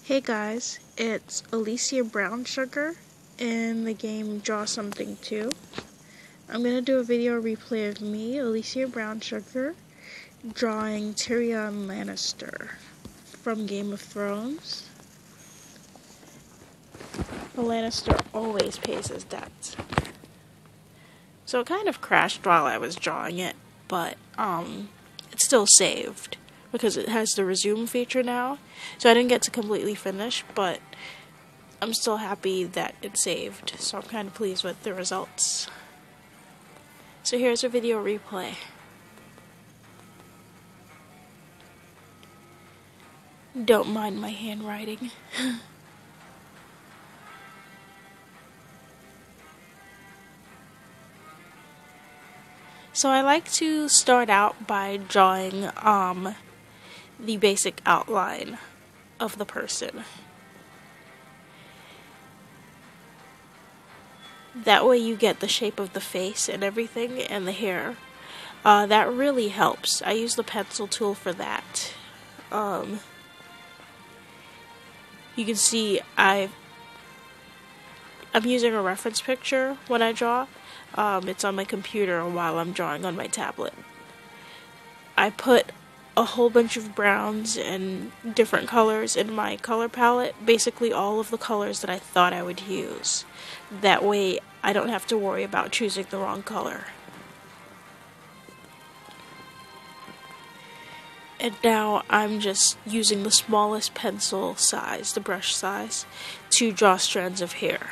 Hey guys, it's AliciaBrownSugar in the game Draw Something 2. I'm going to do a video replay of me, AliciaBrownSugar, drawing Tyrion Lannister from Game of Thrones. The Lannister always pays his debts. So it kind of crashed while I was drawing it, but it's still saved because it has the resume feature now. So I didn't get to completely finish, but I'm still happy that it saved. So I'm kind of pleased with the results. So here's a video replay. Don't mind my handwriting. So I like to start out by drawing the basic outline of the person. That way you get the shape of the face and everything and the hair. That really helps. I use the pencil tool for that. You can see I'm using a reference picture when I draw. It's on my computer while I'm drawing on my tablet. I put a whole bunch of browns and different colors in my color palette, basically all of the colors that I thought I would use. That way I don't have to worry about choosing the wrong color. And now I'm just using the smallest pencil size, the brush size, to draw strands of hair.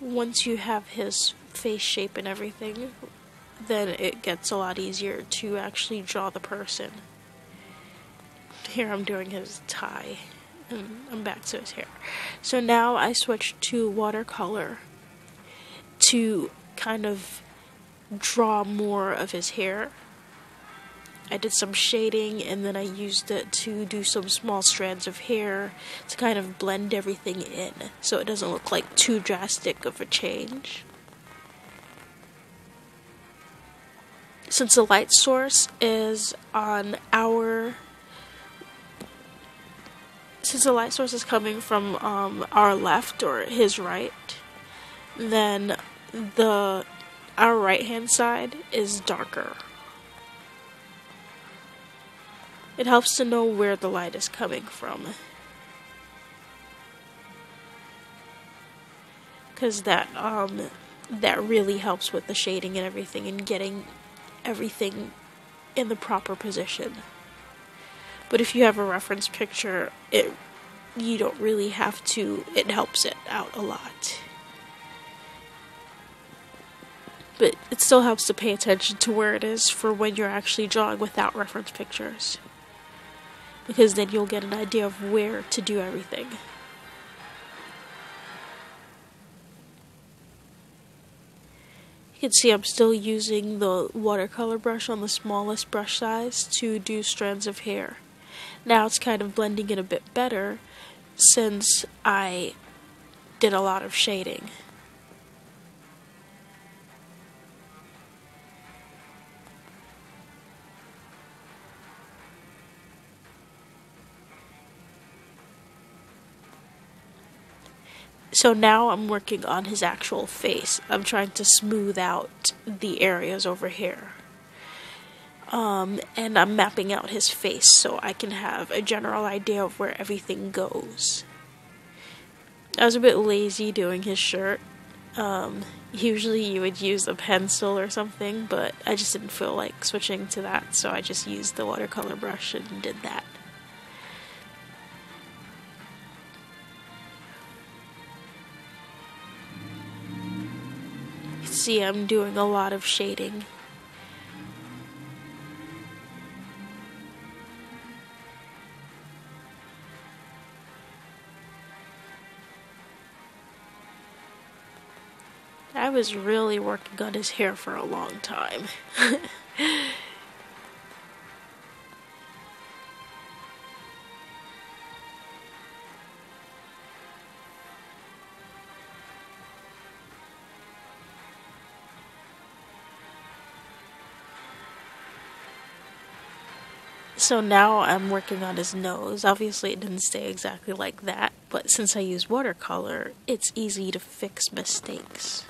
Once you have his face shape and everything, then it gets a lot easier to actually draw the person. Here I'm doing his tie, and I'm back to his hair. So now I switched to watercolor to kind of draw more of his hair. I did some shading and then I used it to do some small strands of hair to kind of blend everything in so it doesn't look like too drastic of a change. Since the light source is on since the light source is coming from our left or his right, then our right hand side is darker. It helps to know where the light is coming from, because that really helps with the shading and everything and getting everything in the proper position. But if you have a reference picture, you don't really have to. It helps it out a lot. But it still helps to pay attention to where it is for when you're actually drawing without reference pictures, because then you'll get an idea of where to do everything. You can see I'm still using the watercolor brush on the smallest brush size to do strands of hair. Now it's kind of blending in a bit better since I did a lot of shading. So now I'm working on his actual face. I'm trying to smooth out the areas over here. And I'm mapping out his face so I can have a general idea of where everything goes. I was a bit lazy doing his shirt. Usually you would use a pencil or something, but I just didn't feel like switching to that, so I just used the watercolor brush and did that. See, I'm doing a lot of shading. I was really working on his hair for a long time. So now I'm working on his nose. Obviously it didn't stay exactly like that, but since I use watercolor, it's easy to fix mistakes.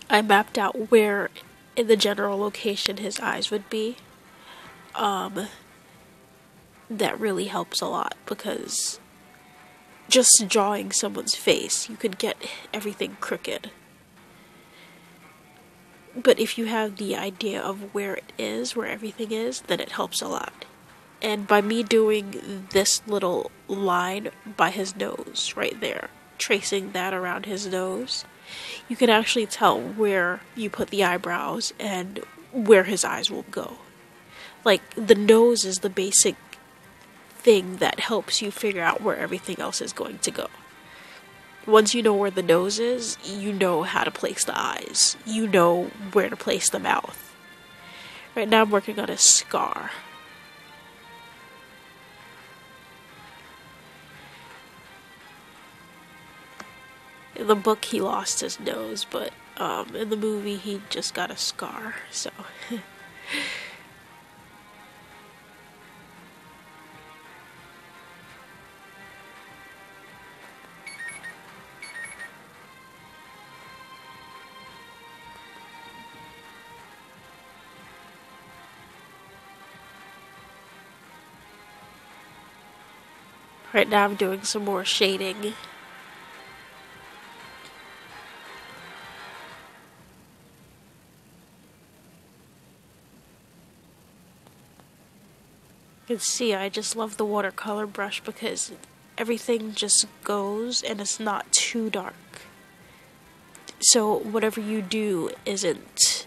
I mapped out where in the general location his eyes would be. That really helps a lot because just drawing someone's face, you could get everything crooked. But if you have the idea of where it is, where everything is, then it helps a lot. And by me doing this little line by his nose right there, tracing that around his nose, you can actually tell where you put the eyebrows and where his eyes will go. Like, the nose is the basic thing that helps you figure out where everything else is going to go. Once you know where the nose is, you know how to place the eyes. You know where to place the mouth. Right now I'm working on a scar. In the book he lost his nose, but in the movie he just got a scar, so... Right now I'm doing some more shading. You can see I just love the watercolor brush because everything just goes and it's not too dark. So whatever you do isn't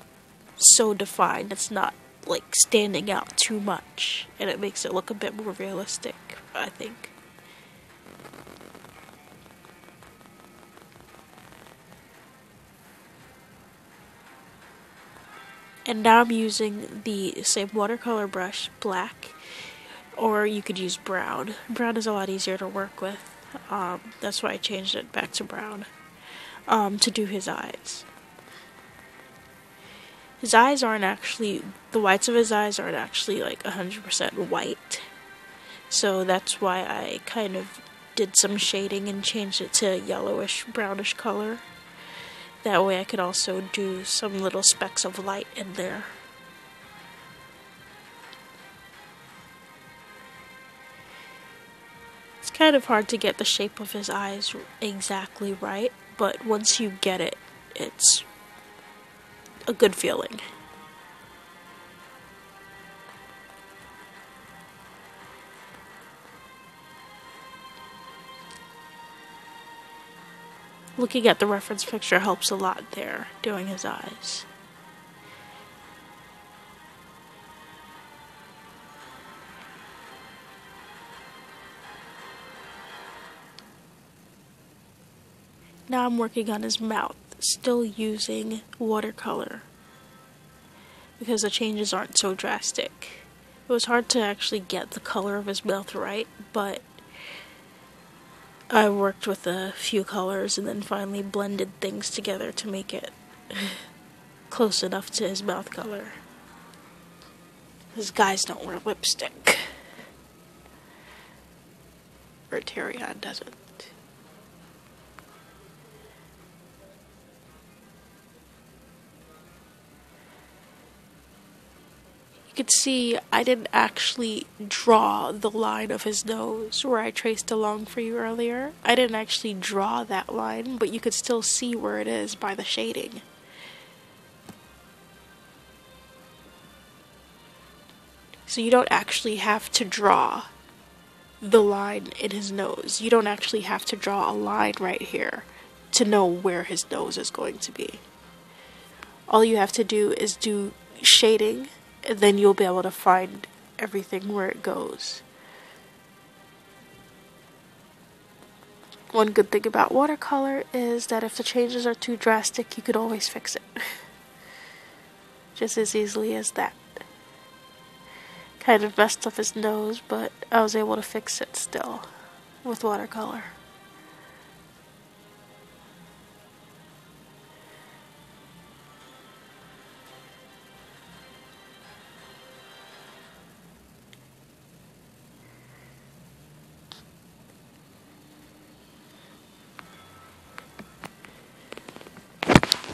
so defined, it's not like standing out too much, and it makes it look a bit more realistic, I think. And now I'm using the same watercolor brush, black, or you could use brown. Brown is a lot easier to work with. That's why I changed it back to brown, to do his eyes. His eyes aren't actually, the whites of his eyes aren't actually like 100% white. So that's why I kind of did some shading and changed it to yellowish, brownish color. That way I could also do some little specks of light in there. It's kind of hard to get the shape of his eyes exactly right, but once you get it, it's a good feeling. Looking at the reference picture helps a lot there, doing his eyes. Now I'm working on his mouth, still using watercolor, because the changes aren't so drastic. It was hard to actually get the color of his mouth right, but I worked with a few colors and then finally blended things together to make it close enough to his mouth color. Because guys don't wear lipstick. Or Tyrion doesn't. You could see I didn't actually draw the line of his nose where I traced along for you earlier. I didn't actually draw that line, but you could still see where it is by the shading. So you don't actually have to draw the line in his nose. You don't actually have to draw a line right here to know where his nose is going to be. All you have to do is do shading, and then you'll be able to find everything where it goes. One good thing about watercolor is that if the changes are too drastic, you could always fix it. Just as easily as that. Kind of messed up his nose, but I was able to fix it still with watercolor.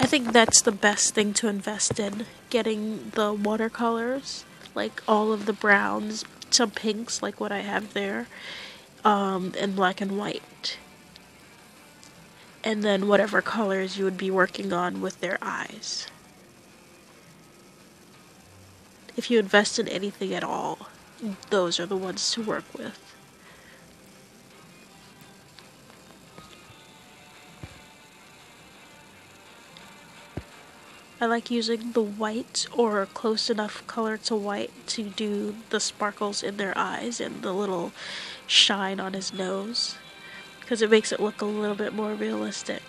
I think that's the best thing to invest in, getting the watercolors, like all of the browns, some pinks like what I have there, and black and white. And then whatever colors you would be working on with their eyes. If you invest in anything at all, those are the ones to work with. I like using the white or close enough color to white to do the sparkles in their eyes and the little shine on his nose, because it makes it look a little bit more realistic.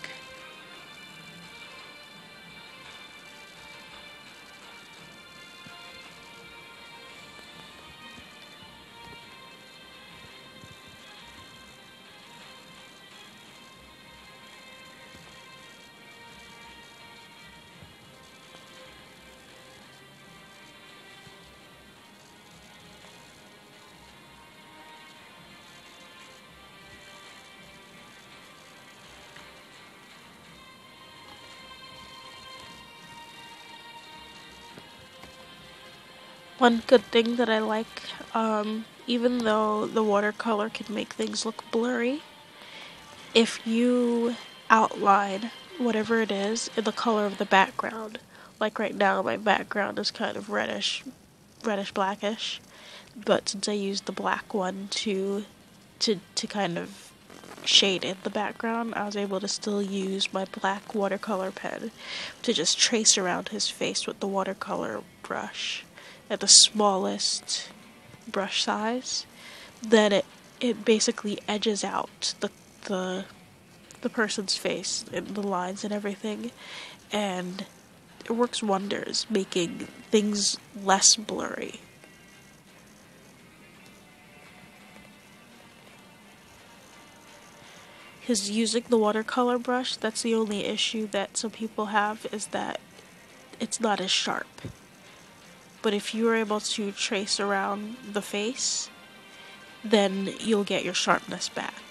One good thing that I like, even though the watercolor can make things look blurry, if you outline whatever it is in the color of the background, like right now my background is kind of reddish blackish, but since I used the black one to kind of shade in the background, I was able to still use my black watercolor pen to just trace around his face with the watercolor brush at the smallest brush size. Then it basically edges out the person's face and the lines and everything, and it works wonders, making things less blurry. Because using the watercolor brush, that's the only issue that some people have, is that it's not as sharp. But if you are able to trace around the face, then you'll get your sharpness back.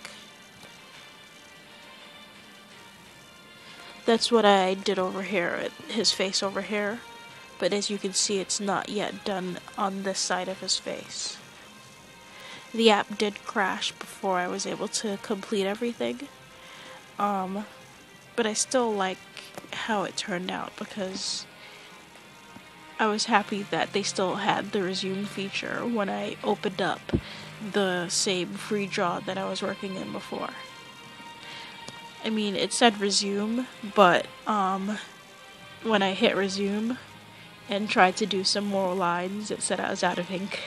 That's what I did over here, his face over here. But as you can see, it's not yet done on this side of his face. The app did crash before I was able to complete everything. But I still like how it turned out, because I was happy that they still had the resume feature when I opened up the same free draw that I was working in before. I mean, it said resume, but when I hit resume and tried to do some more lines, it said I was out of ink.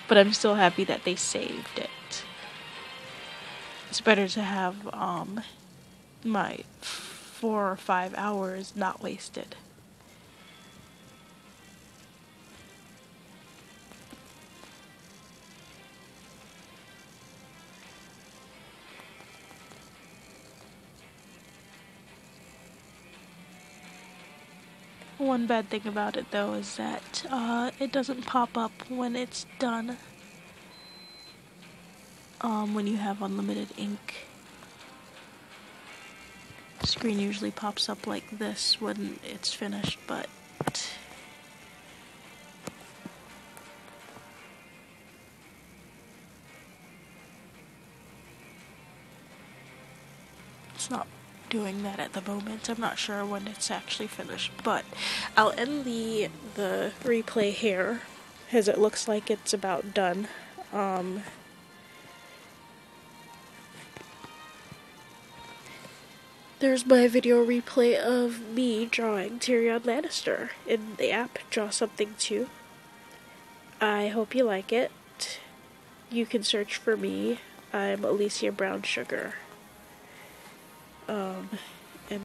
But I'm still happy that they saved it. It's better to have my 4 or 5 hours not wasted. One bad thing about it, though, is that it doesn't pop up when it's done. When you have unlimited ink. The screen usually pops up like this when it's finished, but it's not doing that at the moment. I'm not sure when it's actually finished, but I'll end the replay here, as it looks like it's about done. There's my video replay of me drawing Tyrion Lannister in the app Draw Something Too. I hope you like it. You can search for me. I'm AliciaBrownSugar.